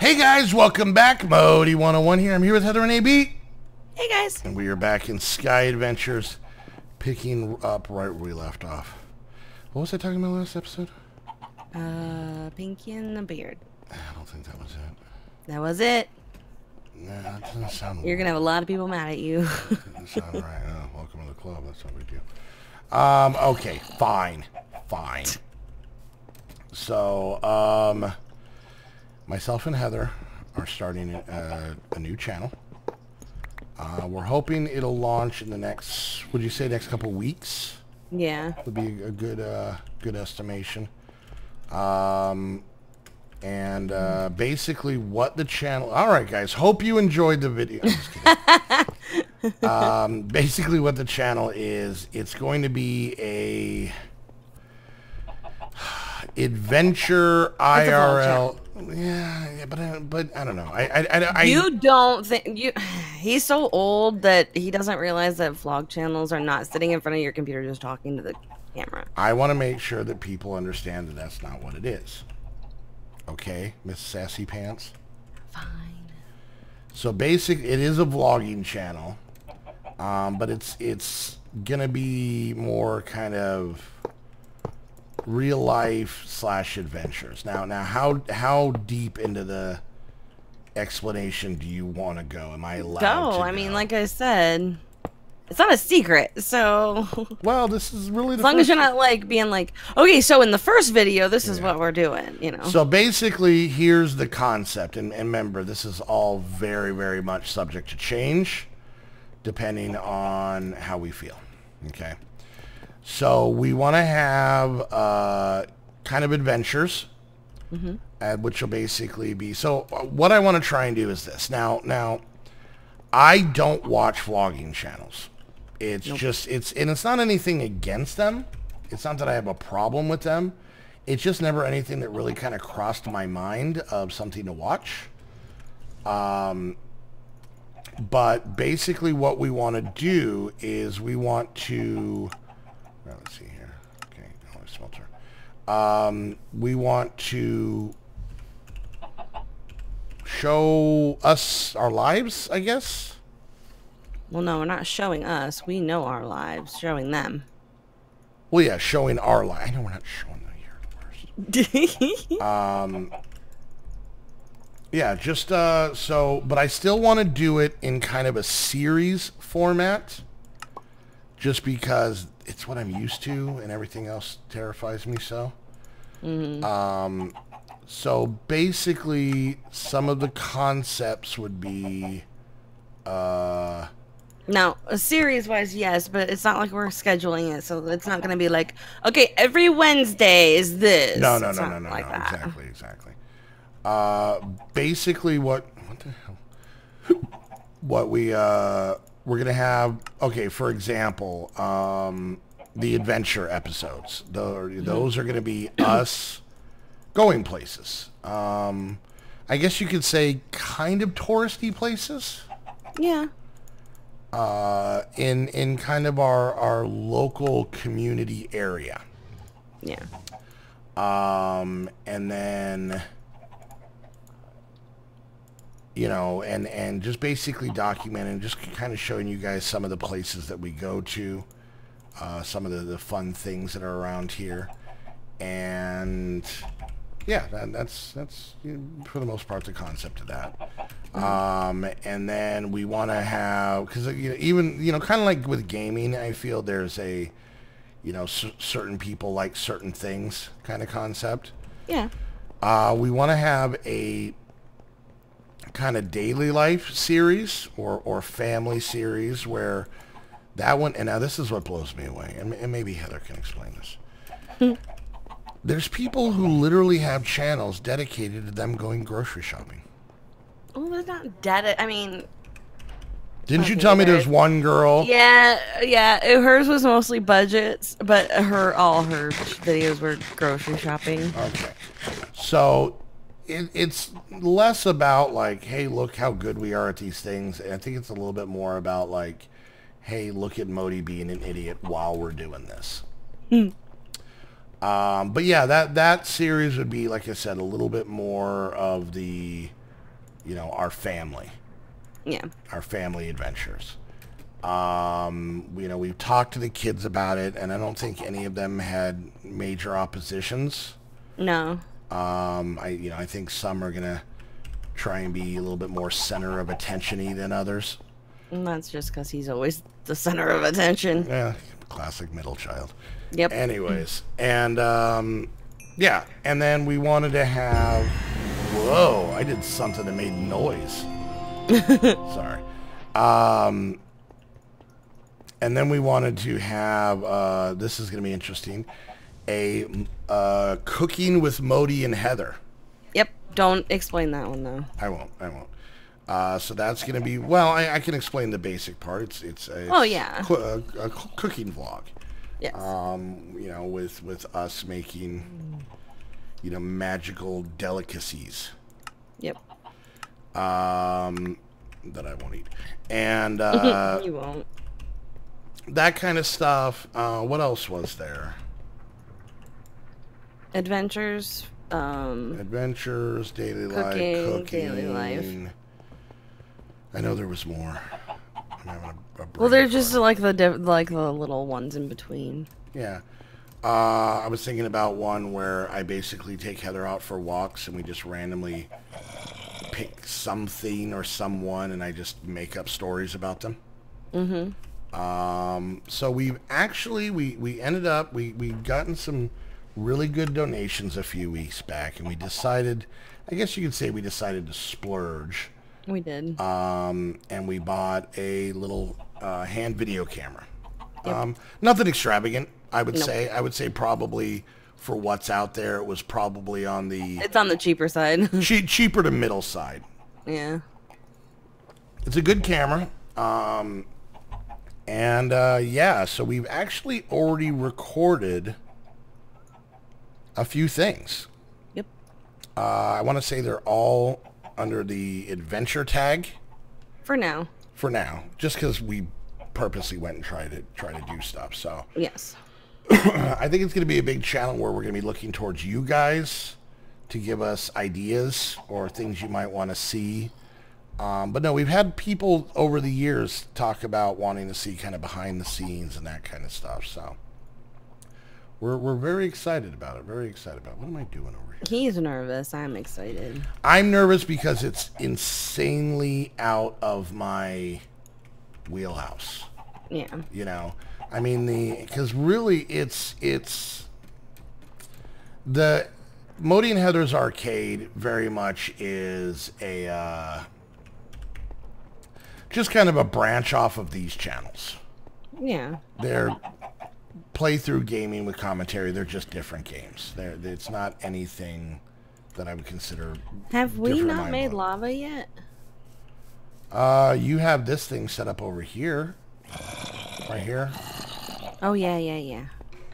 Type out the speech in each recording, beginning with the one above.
Hey guys, welcome back. Modi 101 here. I'm here with Heather and AB. Hey guys. And we are back in Sky Adventures, picking up right where we left off. What was I talking about last episode? Pinky and the Beard. I don't think that was it. That was it. Nah, that doesn't sound You're gonna have a lot of people mad at you. Doesn't sound right. Welcome to the club. That's what we do. Okay, fine. So, myself and Heather are starting a new channel. We're hoping it'll launch in the next, would you say next couple weeks? Yeah. Would be a good estimation. Basically what the channel, alright guys, hope you enjoyed the video. I'm just kidding. Basically what the channel is, it's going to be a adventure IRL. Yeah, but I don't know. You don't think he's so old that he doesn't realize that vlog channels are not sitting in front of your computer just talking to the camera. I want to make sure that people understand that that's not what it is. Okay, Miss Sassy Pants? Fine. So basically, it is a vlogging channel, but it's gonna be more kind of real life / adventures. Now how deep into the explanation do you want to go? Am I allowed to go? I mean, like I said, it's not a secret, so well, this is really as long as you're not like being like, okay, so in the first video this is what we're doing, you know. So basically here's the concept, and remember, this is all very much subject to change depending on how we feel. Okay, so we want to have kind of adventures, which will basically be, so what I want to try and do is this. Now I don't watch vlogging channels. It's just, it's not anything against them. It's not that I have a problem with them. It's just never anything that really kind of crossed my mind of something to watch. But basically what we want to do is we want to, let's see here. Okay, smelter. We want to show us our lives, I guess. Well, no, we're not showing us. We know our lives. Showing them. Well, yeah, showing our life. I know we're not showing them here first. Yeah, just so, but I still want to do it in kind of a series format, just because it's what I'm used to, and everything else terrifies me so. So basically, some of the concepts would be, now, series-wise, yes, but it's not like we're scheduling it, so it's not going to be like, okay, every Wednesday is this. No, that. exactly. Basically, what the hell? What we're gonna have. Okay, for example, the adventure episodes. Those are gonna be us going places. I guess you could say kind of touristy places. Yeah. In kind of our local community area. Yeah. And then, you know, and just basically documenting, just kind of showing you guys some of the places that we go to, some of the fun things that are around here, and yeah, that's for the most part the concept of that. And then we want to have, because even kind of like with gaming, I feel there's a certain people like certain things kind of concept. Yeah. We want to have a kind of daily life series or family series where that one, and now this is what blows me away, and maybe Heather can explain this. There's people who literally have channels dedicated to them going grocery shopping. Well, they're not dead. I mean, didn't you tell me there's one girl? Yeah. Hers was mostly budgets, but all her videos were grocery shopping. Okay, so it's less about like, hey, look how good we are at these things. And I think it's a little bit more about like, hey, look at Modi being an idiot while we're doing this. But yeah, that series would be, like I said, a little bit more of the you know, our family. Yeah. Our family adventures. You know, we've talked to the kids about it, and I don't think any of them had major oppositions. No. I think some are gonna try and be a little bit more center of attention-y than others. And that's just because he's always the center of attention. Yeah, classic middle child. Yep. Anyways, and yeah, and then we wanted to have. Whoa! I did something that made noise. Sorry. And then we wanted to have, this is going to be interesting, a cooking with Modi and Heather. Yep. Don't explain that one, though. I won't. So that's going to be, well, I can explain the basic part. It's oh, yeah. A cooking vlog. Yes. You know, with us making, you know, magical delicacies. Yep. That I won't eat. And you won't. that kind of stuff. What else was there? Adventures. Adventures, daily life, cooking. Daily life. I know there was more. I'm having a Well, they're just like the little ones in between. Yeah. I was thinking about one where I basically take Heather out for walks and we just randomly pick something or someone and I just make up stories about them. Mm-hmm. So we've actually, we ended up, we've gotten some really good donations a few weeks back and we decided, I guess you could say we decided to splurge. We did. And we bought a little hand video camera. Yep. Nothing extravagant, I would Nope. say. I would say probably for what's out there, it was probably on the It's on the cheaper side. cheaper to middle side. Yeah. It's a good camera. Yeah, so we've actually already recorded a few things. Yep. I want to say they're all under the adventure tag. For now. For now, just because we purposely went and tried to do stuff. So Yes. I think it's going to be a big channel where we're going to be looking towards you guys to give us ideas or things you might want to see. But no, we've had people over the years talk about wanting to see kind of behind the scenes and that kind of stuff. So we're very excited about it. Very excited about it. What am I doing over here? He's nervous. I'm excited. I'm nervous because it's insanely out of my wheelhouse. Yeah. You know, I mean, because really it's the Modi and Heather's Arcade very much is a just kind of a branch off of these channels. Yeah. They're playthrough gaming with commentary. They're just different games. It's not anything that I would consider. Have we different in not my made book. lava yet? You have this thing set up over here, right here. Oh yeah, yeah, yeah.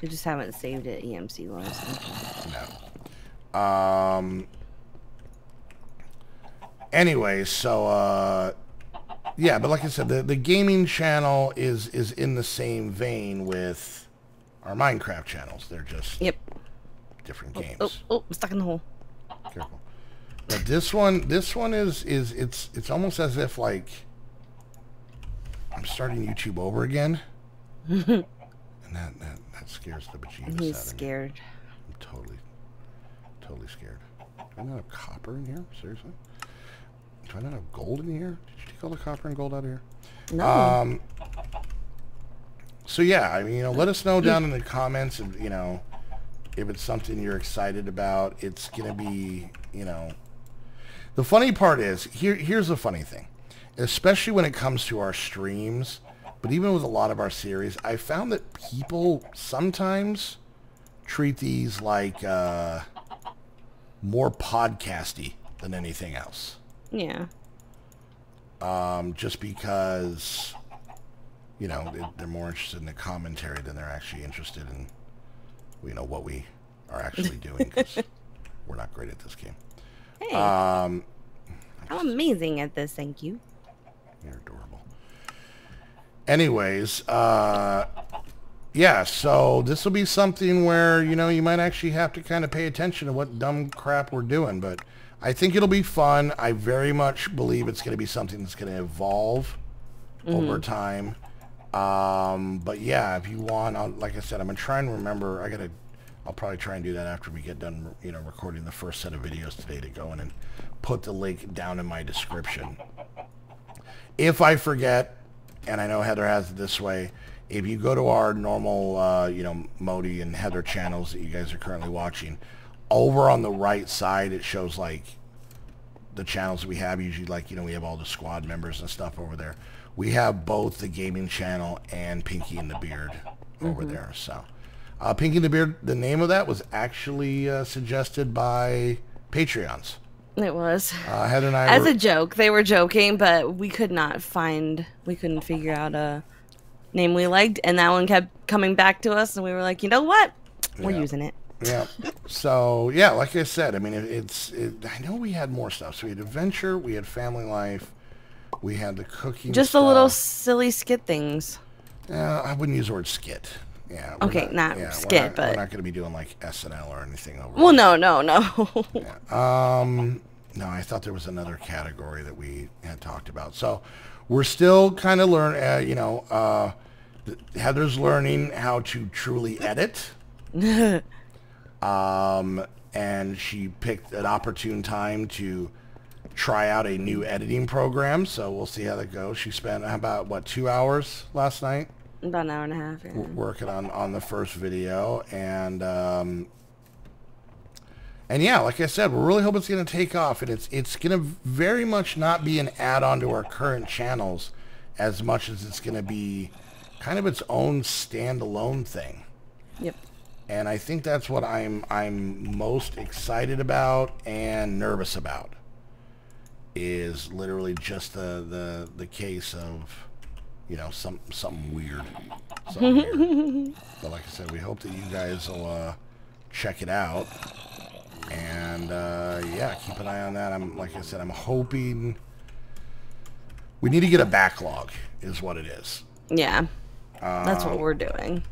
We just haven't saved it EMC wise. No. Anyway, so yeah, but like I said, the gaming channel is in the same vein with our Minecraft channels. They're just different games. Oh, I'm stuck in the hole. Careful. But this one is it's almost as if like I'm starting YouTube over again. And that scares the bejesus out of me. He's scared. I'm totally scared. Do I not have copper in here? Seriously? Do I not have gold in here? Did you take all the copper and gold out of here? No. So yeah, I mean, you know, let us know down in the comments, and you know, if it's something you're excited about. It's gonna be, you know, the funny part is here's the funny thing, especially when it comes to our streams, but even with a lot of our series, I found that people sometimes treat these like more podcasty than anything else. Yeah. Just because, you know, they're more interested in the commentary than they're actually interested in, you know, what we are actually doing, because we're not great at this game. Hey. I'm amazing at this, thank you. You're adorable. Anyways, yeah, so this will be something where, you know, you might actually have to kind of pay attention to what dumb crap we're doing, but I think it'll be fun. I very much believe it's going to be something that's going to evolve over time. But yeah, if you want, like I said, I'm going to try and remember. I'll probably try and do that after we get done, recording the first set of videos today, to go in and put the link down in my description. If I forget, and I know Heather has it this way, if you go to our normal, Modi and Heather channels that you guys are currently watching, over on the right side, it shows like the channels we have. Usually, like, we have all the squad members and stuff over there. We have both the gaming channel and Pinky and the Beard over there. So, Pinky and the Beard, the name of that was actually suggested by Patreons. It was. Heather and I as a joke. They were joking, but we couldn't figure out a name we liked, and that one kept coming back to us, and we were like, you know what? We're using it. Yeah. So, yeah, like I said, I mean, I know we had more stuff. So we had adventure, we had family life, we had the cooking Just stuff. the little silly skit things. I wouldn't use the word skit. Yeah. Okay, not skit, but... We're not going to be doing, like, SNL or anything over Well, no. Yeah. No, I thought there was another category that we had talked about. So we're still kind of learning, Heather's learning how to truly edit. And she picked an opportune time to try out a new editing program. So we'll see how that goes. She spent about, 2 hours last night? About an hour and a half, yeah. Working on the first video. And yeah, like I said, we're really hoping it's going to take off, and it's going to very much not be an add-on to our current channels as much as it's going to be kind of its own standalone thing. Yep. And I think that's what I'm most excited about and nervous about, is literally just the case of, something weird. But like I said, we hope that you guys will check it out. And yeah, keep an eye on that. Like I said, I'm hoping we need to get a backlog, is what it is. Yeah, that's what we're doing.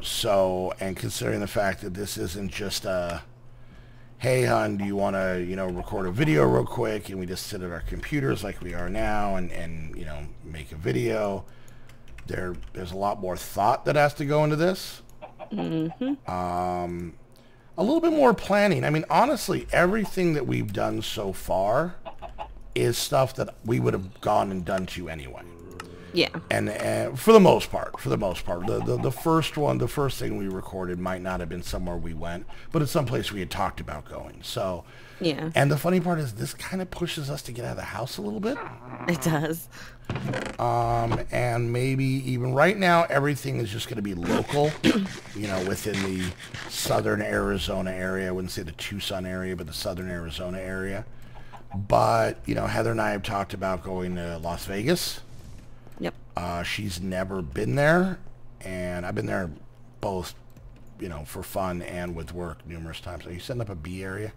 So, and considering the fact that this isn't just hey, hon, do you want to, record a video real quick, and we just sit at our computers like we are now and make a video. There's a lot more thought that has to go into this. A little bit more planning. I mean, honestly, everything that we've done so far is stuff that we would have gone and done to anyway. Yeah. And for the most part, the first thing we recorded might not have been somewhere we went, but it's someplace we had talked about going. So, yeah. And the funny part is this kind of pushes us to get out of the house a little bit. It does. And maybe even right now, everything is just going to be local, within the southern Arizona area. I wouldn't say the Tucson area, but the southern Arizona area. But, Heather and I have talked about going to Las Vegas. Yep. She's never been there, and I've been there both, for fun and with work numerous times. Are you setting up a B area?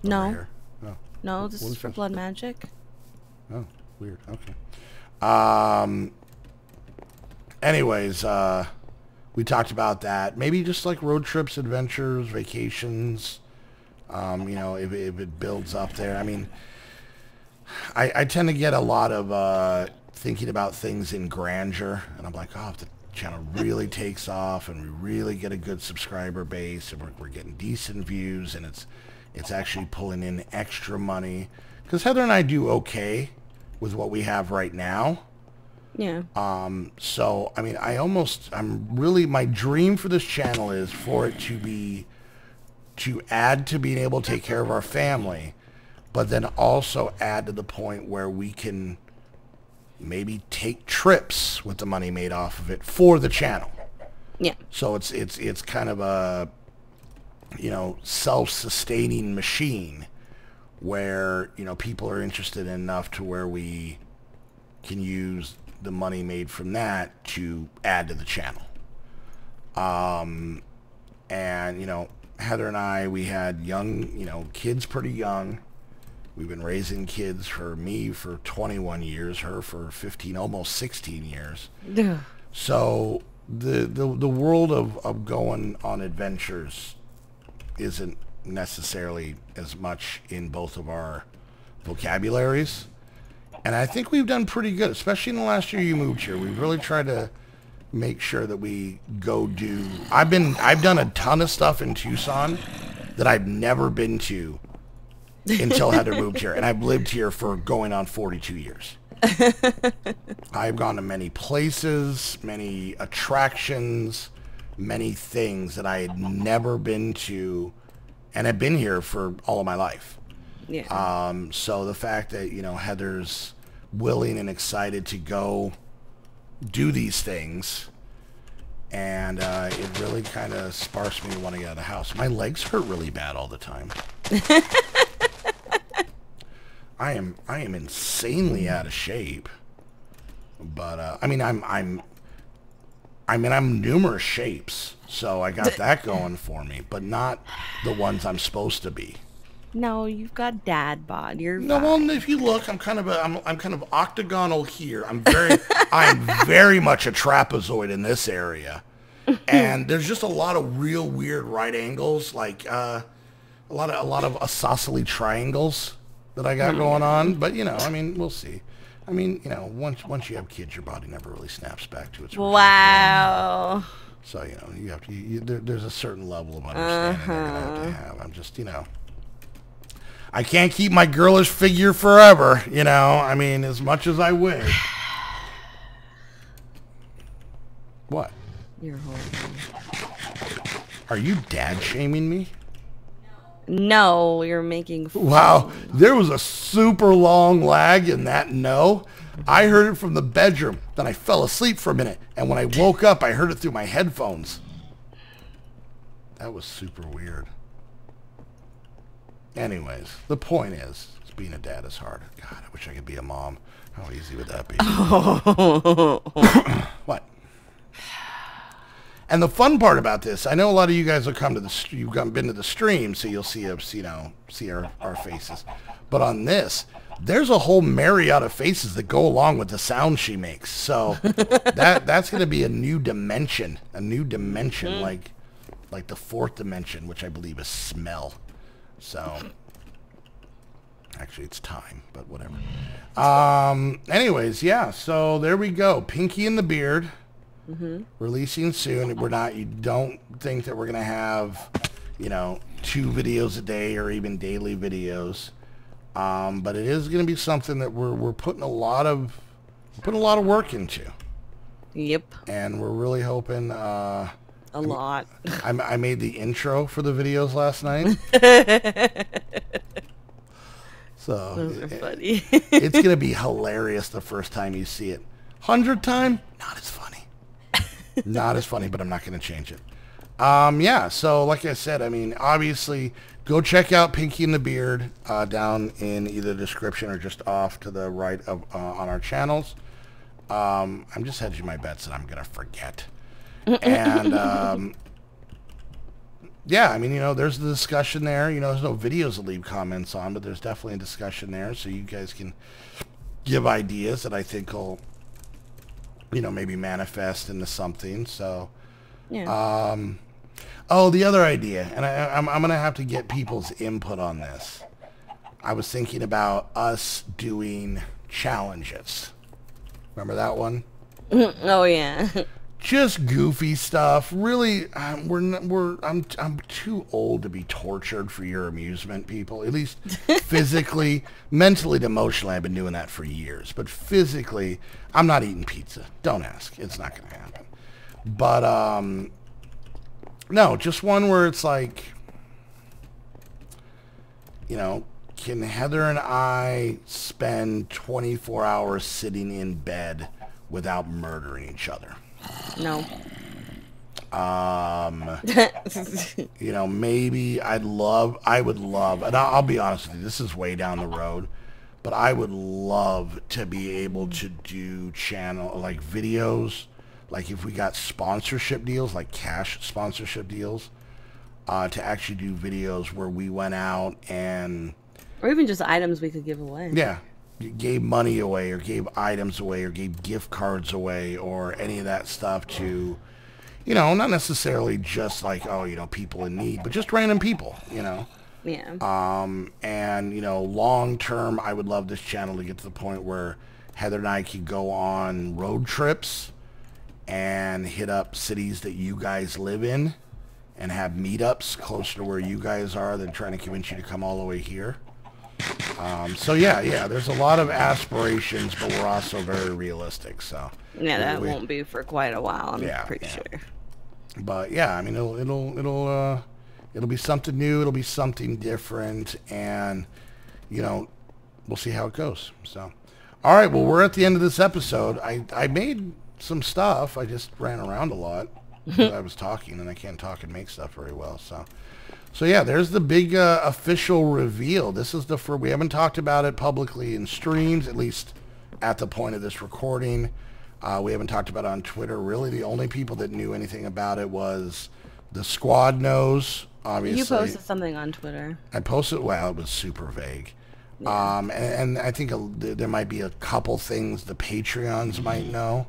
No. No. No, this is for blood magic. Oh, weird. Okay. Anyways, we talked about that. Maybe just like road trips, adventures, vacations. If it builds up there. I mean, I tend to get a lot of thinking about things in grandeur, and I'm like, oh, if the channel really takes off and we really get a good subscriber base and we're getting decent views and it's actually pulling in extra money, because Heather and I do okay with what we have right now. Yeah. So I mean, my dream for this channel is for it to add to being able to take care of our family, but then also add to the point where we can maybe take trips with the money made off of it for the channel. Yeah. So it's kind of a self-sustaining machine where people are interested enough to where we can use the money made from that to add to the channel. And Heather and I, we had young kids pretty young. We've been raising kids, for me for 21 years, her for 15, almost 16 years. Yeah. So the world of going on adventures isn't necessarily as much in both of our vocabularies. And I think we've done pretty good, especially in the last year you moved here. We've really tried to make sure that we go do... I've done a ton of stuff in Tucson that I've never been to until Heather moved here. And I've lived here for going on 42 years. I've gone to many places, many attractions, many things that I had never been to, and I've been here for all of my life. Yeah. So the fact that, you know, Heather's willing and excited to go do these things, and it really kind of sparks me to want to get out of the house. My legs hurt really bad all the time. I am insanely out of shape, but I mean I'm numerous shapes, so I got that going for me, but not the ones I'm supposed to be. No, you've got dad bod. You're no. fine. Well, if you look, I'm kind of octagonal here. I'm very much a trapezoid in this area, and there's just a lot of real weird right angles, like a lot of isosceles triangles that I got going on. But you know, I mean, we'll see. I mean, you know, once you have kids, your body never really snaps back to its original Wow. form. So you know, you have to. There's a certain level of understanding you're gonna have to have. I'm just, you know, I can't keep my girlish figure forever. You know, I mean, as much as I wish. What? You're horrible. Are you dad shaming me? No, you're making fun. Wow, there was a super long lag in that no. I heard it from the bedroom, then I fell asleep for a minute, and when I woke up, I heard it through my headphones. That was super weird. Anyways, the point is, being a dad is hard. God, I wish I could be a mom. How easy would that be? What? And the fun part about this, I know a lot of you guys will come to the, you've been to the stream, so you'll see us, you know, see our faces. But on this, there's a whole myriad of faces that go along with the sound she makes. So that's going to be a new dimension, like the fourth dimension, which I believe is smell. So actually it's time, but whatever. Anyways, yeah, so there we go. Pinky and the Beard. Releasing soon. You don't think that we're gonna have, you know, 2 videos a day or even daily videos, but it is gonna be something that we're putting a lot of work into. Yep. And we're really hoping. A lot. I made the intro for the videos last night. So those are funny. It's gonna be hilarious the first time you see it. 100th time, not as funny. Not as funny, but I'm not going to change it. Yeah, so like I said, I mean, obviously, go check out Pinky and the Beard down in either the description or just off to the right of on our channels. I'm just hedging my bets that I'm going to forget. And, yeah, I mean, you know, there's the discussion there. You know, there's no videos to leave comments on, but there's definitely a discussion there, so you guys can give ideas that I think will, you know, maybe manifest into something. So, yeah. Oh, the other idea, and I'm gonna have to get people's input on this. I was thinking about us doing challenges. Remember that one? Oh yeah. Just goofy stuff. Really, I'm too old to be tortured for your amusement, people. At least physically, mentally, and emotionally, I've been doing that for years. But physically, I'm not eating pizza. Don't ask. It's not going to happen. But no, just one where it's like, you know, can Heather and I spend 24 hours sitting in bed without murdering each other? No. You know, maybe I would love, and I'll be honest with you, this is way down the road, but I would love to be able to do like videos, like if we got sponsorship deals, like cash sponsorship deals, to actually do videos where we went out and... Or even just items we could give away. Yeah. Gave money away or gave items away or gave gift cards away or any of that stuff to, you know, not necessarily just like, oh, you know, people in need, but just random people, you know. Yeah. And, you know, long term, I would love this channel to get to the point where Heather and I could go on road trips and hit up cities that you guys live in and have meetups closer to where you guys are than trying to convince you to come all the way here. So yeah, there's a lot of aspirations, but we're also very realistic. So yeah, that won't be for quite a while. I'm pretty sure. But yeah, I mean, it'll be something new. It'll be something different, and you know, we'll see how it goes. So, all right, well, we're at the end of this episode. I made some stuff. I just ran around a lot. I was talking, and I can't talk and make stuff very well. So yeah, there's the big official reveal. This is the first. We haven't talked about it publicly in streams, at least at the point of this recording. We haven't talked about it on Twitter. Really, the only people that knew anything about it was the squad knows, obviously. You posted something on Twitter. I posted, well, it was super vague. Yeah. And I think there might be a couple things the Patreons might know.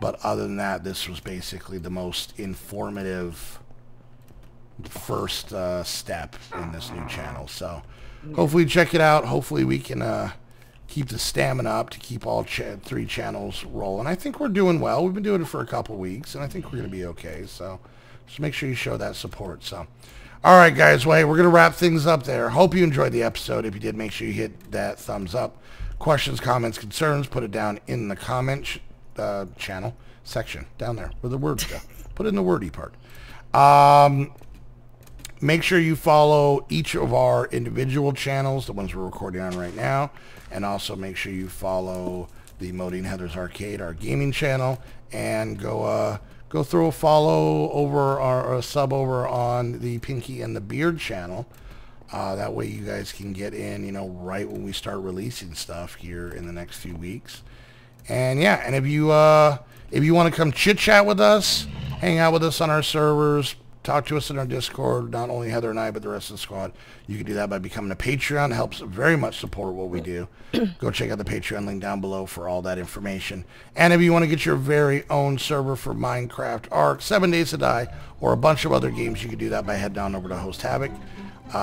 But other than that, this was basically the most informative first step in this new channel. So hopefully check it out. Hopefully we can keep the stamina up to keep all three channels rolling. I think we're doing well. We've been doing it for a couple weeks, and I think we're going to be okay. So just make sure you show that support. So all right, guys. Well, hey, we're going to wrap things up there. Hope you enjoyed the episode. If you did, make sure you hit that thumbs up. Questions, comments, concerns, put it down in the comment channel section down there where the words go. Put it in the wordy part. Make sure you follow each of our individual channels, the ones we're recording on right now, and also make sure you follow the Moding Heather's Arcade, our gaming channel, and go throw a follow over or a sub over on the Pinky and the Beard channel. That way you guys can get in, you know, right when we start releasing stuff here in the next few weeks. And yeah, and if you want to come chit chat with us, hang out with us on our servers, talk to us in our Discord, not only Heather and I, but the rest of the squad. You can do that by becoming a Patreon. It helps very much support what we do. Go check out the Patreon link down below for all that information. And if you want to get your very own server for Minecraft, Ark, 7 Days to Die, or a bunch of other games, you can do that by heading on over to Host Havoc.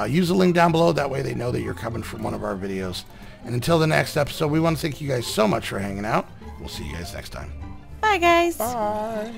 Use the link down below. That way they know that you're coming from one of our videos. And until the next episode, we want to thank you guys so much for hanging out. We'll see you guys next time. Bye, guys. Bye.